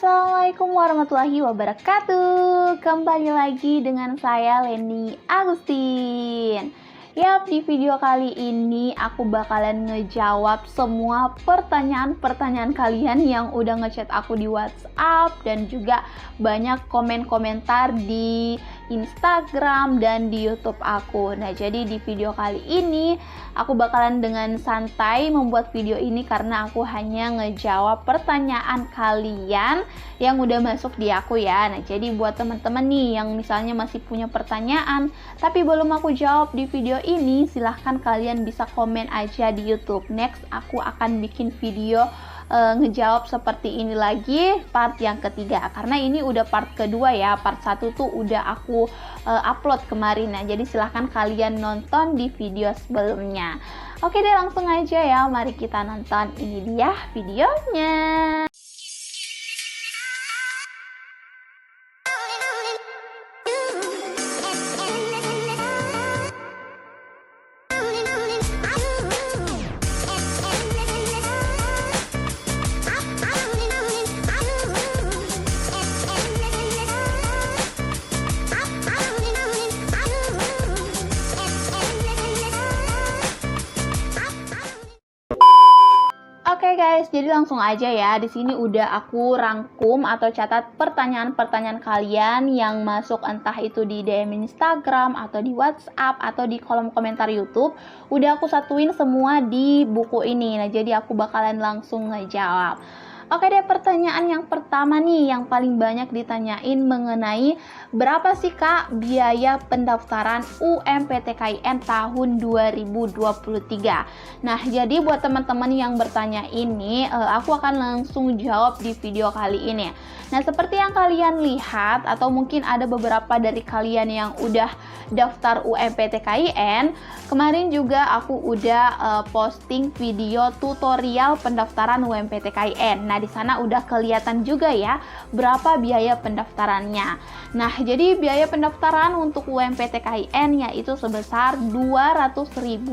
Assalamualaikum warahmatullahi wabarakatuh. Kembali lagi dengan saya Leni Agustin. Yap, di video kali ini aku bakalan ngejawab semua pertanyaan-pertanyaan kalian yang udah ngechat aku di WhatsApp dan juga banyak komen-komentar di Instagram dan di YouTube aku. Nah, jadi di video kali ini aku bakalan dengan santai membuat video ini karena aku hanya ngejawab pertanyaan kalian yang udah masuk di aku ya. Nah, jadi buat teman-teman nih yang misalnya masih punya pertanyaan tapi belum aku jawab di video ini, silahkan kalian bisa komen aja di YouTube. Next aku akan bikin video ngejawab seperti ini lagi part yang ketiga, karena ini udah part kedua ya. Part 1 tuh udah aku upload kemarin. Nah, jadi silahkan kalian nonton di video sebelumnya. Oke deh, langsung aja ya, mari kita nonton. Ini dia videonya. Oke guys, jadi langsung aja ya. Di sini udah aku rangkum atau catat pertanyaan-pertanyaan kalian yang masuk, entah itu di DM Instagram atau di WhatsApp atau di kolom komentar YouTube. Udah aku satuin semua di buku ini. Nah, jadi aku bakalan langsung ngejawab. Oke deh, pertanyaan yang pertama nih yang paling banyak ditanyain mengenai berapa sih Kak biaya pendaftaran UMPTKIN tahun 2023. Nah, jadi buat teman-teman yang bertanya ini, aku akan langsung jawab di video kali ini. Nah, seperti yang kalian lihat atau mungkin ada beberapa dari kalian yang udah daftar UMPTKIN, kemarin juga aku udah posting video tutorial pendaftaran UMPTKIN. Nah, di sana udah kelihatan juga ya berapa biaya pendaftarannya. Nah, jadi biaya pendaftaran untuk UMPTKIN yaitu sebesar Rp200.000.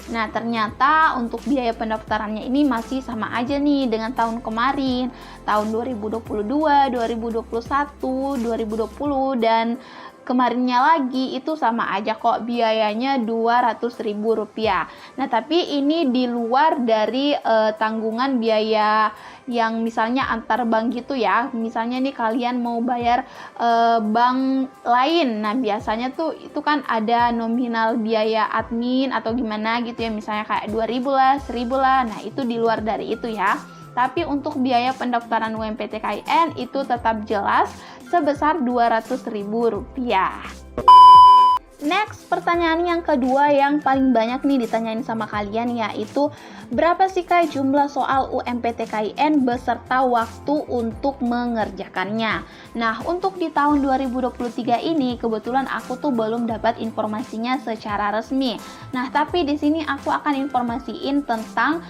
Nah, ternyata untuk biaya pendaftarannya ini masih sama aja nih dengan tahun kemarin, tahun 2022, 2021, 2020 dan kemarinnya lagi itu sama aja kok, biayanya Rp200.000. Nah, tapi ini di luar dari tanggungan biaya yang misalnya antar bank gitu ya. Misalnya nih kalian mau bayar bank lain. Nah, biasanya tuh itu kan ada nominal biaya admin atau gimana gitu ya. Misalnya kayak 2.000 lah, 1.000 lah. Nah, itu di luar dari itu ya. Tapi untuk biaya pendaftaran UMPTKIN itu tetap jelas sebesar Rp200.000. Next, pertanyaan yang kedua yang paling banyak nih ditanyain sama kalian yaitu berapa sih Kak jumlah soal UMPTKIN beserta waktu untuk mengerjakannya. Nah, untuk di tahun 2023 ini kebetulan aku tuh belum dapat informasinya secara resmi. Nah, tapi di sini aku akan informasiin tentang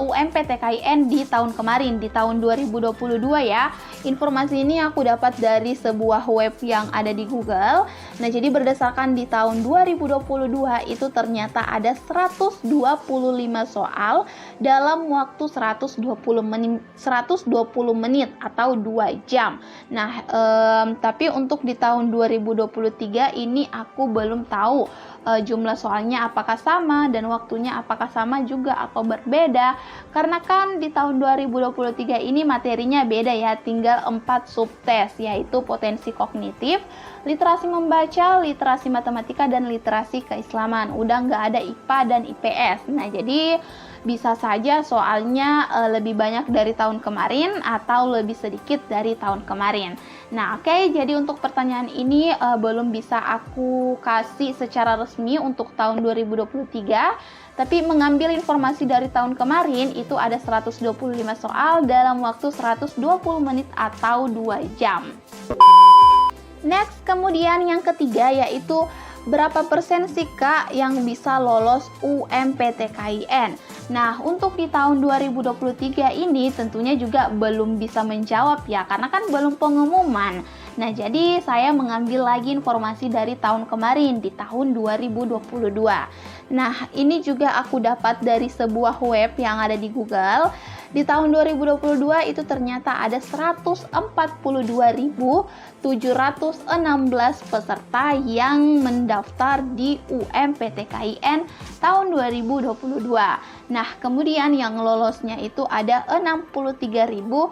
UMPTKIN di tahun kemarin, di tahun 2022 ya. Informasi ini aku dapat dari sebuah web yang ada di Google. Nah, jadi berdasarkan di tahun 2022 itu ternyata ada 125 soal dalam waktu 120 menit atau 2 jam. Nah, tapi untuk di tahun 2023 ini aku belum tahu jumlah soalnya apakah sama dan waktunya apakah sama juga atau berbeda, karena kan di tahun 2023 ini materinya beda ya, tinggal 4 subtes yaitu potensi kognitif, literasi membaca, literasi matematika, dan literasi keislaman. Udah nggak ada IPA dan IPS. Nah, jadi bisa saja soalnya lebih banyak dari tahun kemarin atau lebih sedikit dari tahun kemarin. Nah, oke, jadi untuk pertanyaan ini belum bisa aku kasih secara resmi untuk tahun 2023, tapi mengambil informasi dari tahun kemarin itu ada 125 soal dalam waktu 120 menit atau 2 jam. Next, kemudian yang ketiga yaitu berapa persen sih Kak yang bisa lolos UMPTKIN. Nah, untuk di tahun 2023 ini tentunya juga belum bisa menjawab ya, karena kan belum pengumuman. Nah, jadi saya mengambil lagi informasi dari tahun kemarin, di tahun 2022. Nah, ini juga aku dapat dari sebuah web yang ada di Google. Di tahun 2022 itu ternyata ada 142.716 peserta yang mendaftar di UMPTKIN tahun 2022. Nah, kemudian yang lolosnya itu ada 63.717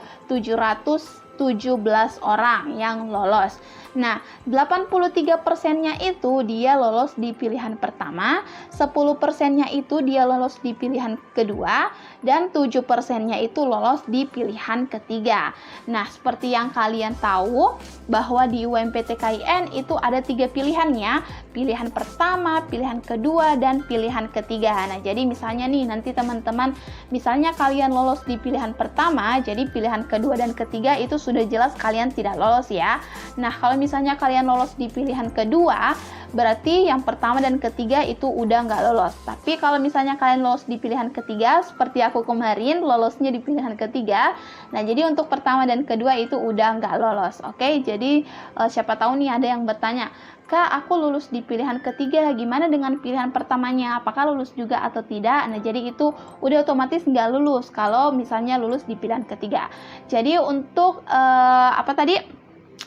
orang yang lolos. Nah, 83%-nya itu dia lolos di pilihan pertama, 10%-nya itu dia lolos di pilihan kedua, dan 7%-nya itu lolos di pilihan ketiga. Nah, seperti yang kalian tahu bahwa di UMPTKIN itu ada 3 pilihannya, pilihan pertama, pilihan kedua, dan pilihan ketiga. Nah, jadi misalnya nih, nanti teman-teman, misalnya kalian lolos di pilihan pertama, jadi pilihan kedua dan ketiga itu sudah jelas kalian tidak lolos ya. Nah, kalau misalnya kalian lolos di pilihan kedua, berarti yang pertama dan ketiga itu udah nggak lolos. Tapi kalau misalnya kalian lolos di pilihan ketiga, seperti aku kemarin lolosnya di pilihan ketiga, nah jadi untuk pertama dan kedua itu udah nggak lolos. Oke, jadi siapa tahu nih ada yang bertanya, Kak, aku lulus di pilihan ketiga, gimana dengan pilihan pertamanya? Apakah lulus juga atau tidak? Nah, jadi itu udah otomatis nggak lulus kalau misalnya lulus di pilihan ketiga. Jadi untuk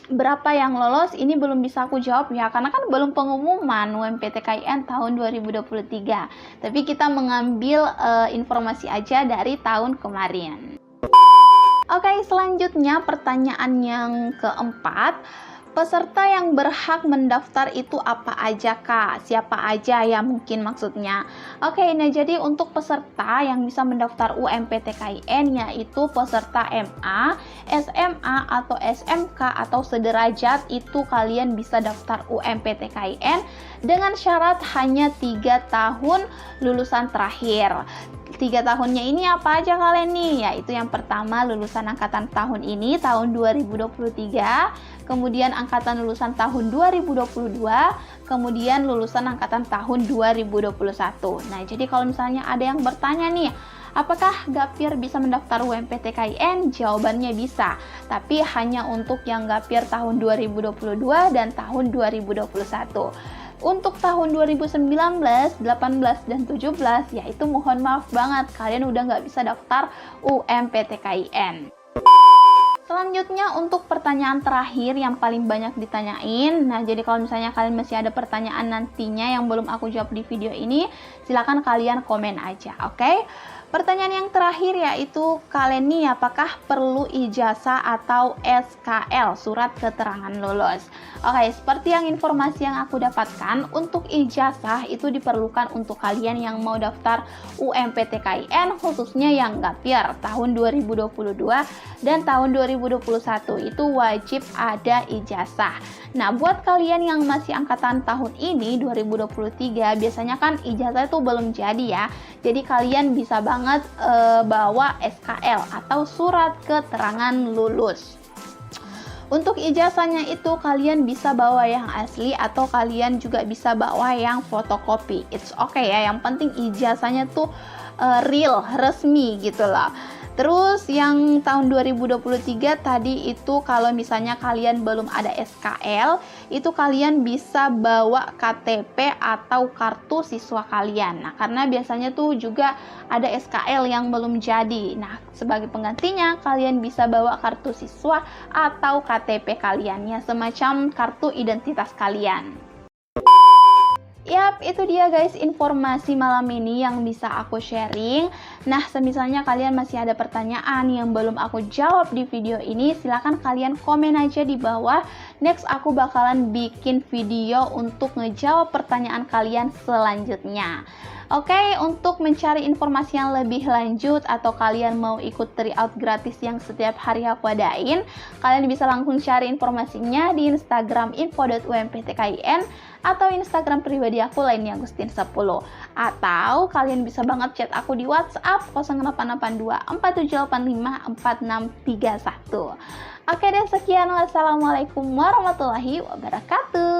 berapa yang lolos ini belum bisa aku jawab ya, karena kan belum pengumuman UMPTKIN tahun 2023. Tapi kita mengambil informasi aja dari tahun kemarin. Oke, selanjutnya pertanyaan yang keempat. Peserta yang berhak mendaftar itu apa aja, Kak? Siapa aja ya mungkin maksudnya? Oke, nah jadi untuk peserta yang bisa mendaftar UMPTKIN yaitu peserta MA, SMA, atau SMK, atau sederajat itu kalian bisa daftar UMPTKIN dengan syarat hanya 3 tahun lulusan terakhir. 3 tahunnya ini apa aja kalian nih? Yaitu yang pertama lulusan angkatan tahun ini, tahun 2023, kemudian angkatan lulusan tahun 2022, kemudian lulusan angkatan tahun 2021. Nah, jadi kalau misalnya ada yang bertanya nih, apakah Gapir bisa mendaftar UMPTKIN? Jawabannya bisa, tapi hanya untuk yang Gapir tahun 2022 dan tahun 2021. Untuk tahun 2019, 18, dan 17, yaitu mohon maaf banget, kalian udah nggak bisa daftar UMPTKIN. Selanjutnya untuk pertanyaan terakhir yang paling banyak ditanyain. Nah, jadi kalau misalnya kalian masih ada pertanyaan nantinya yang belum aku jawab di video ini, silakan kalian komen aja, oke? Pertanyaan yang terakhir yaitu kalian nih apakah perlu ijazah atau SKL, surat keterangan lulus. Oke, seperti yang informasi yang aku dapatkan, untuk ijazah itu diperlukan untuk kalian yang mau daftar UMPTKIN, khususnya yang Gapir tahun 2022 dan tahun 2021 itu wajib ada ijazah. Nah, buat kalian yang masih angkatan tahun ini 2023, biasanya kan ijazah itu belum jadi ya. Jadi kalian bisa banget bawa SKL atau surat keterangan lulus. Untuk ijazahnya itu kalian bisa bawa yang asli atau kalian juga bisa bawa yang fotokopi. It's okay ya, yang penting ijazahnya tuh real, resmi gitu loh. Terus yang tahun 2023 tadi itu kalau misalnya kalian belum ada SKL, itu kalian bisa bawa KTP atau kartu siswa kalian. Nah, karena biasanya tuh juga ada SKL yang belum jadi. Nah, sebagai penggantinya kalian bisa bawa kartu siswa atau KTP kalian ya, semacam kartu identitas kalian. Yap, itu dia guys informasi malam ini yang bisa aku sharing. Nah, semisalnya kalian masih ada pertanyaan yang belum aku jawab di video ini, silahkan kalian komen aja di bawah. Next, aku bakalan bikin video untuk ngejawab pertanyaan kalian selanjutnya. Oke, untuk mencari informasi yang lebih lanjut atau kalian mau ikut tryout gratis yang setiap hari aku adain, kalian bisa langsung cari informasinya di Instagram info.umptkin atau Instagram pribadi aku lainnya Agustin10. Atau kalian bisa banget chat aku di WhatsApp 0882 4785 4631. Oke deh, sekian. Wassalamualaikum warahmatullahi wabarakatuh.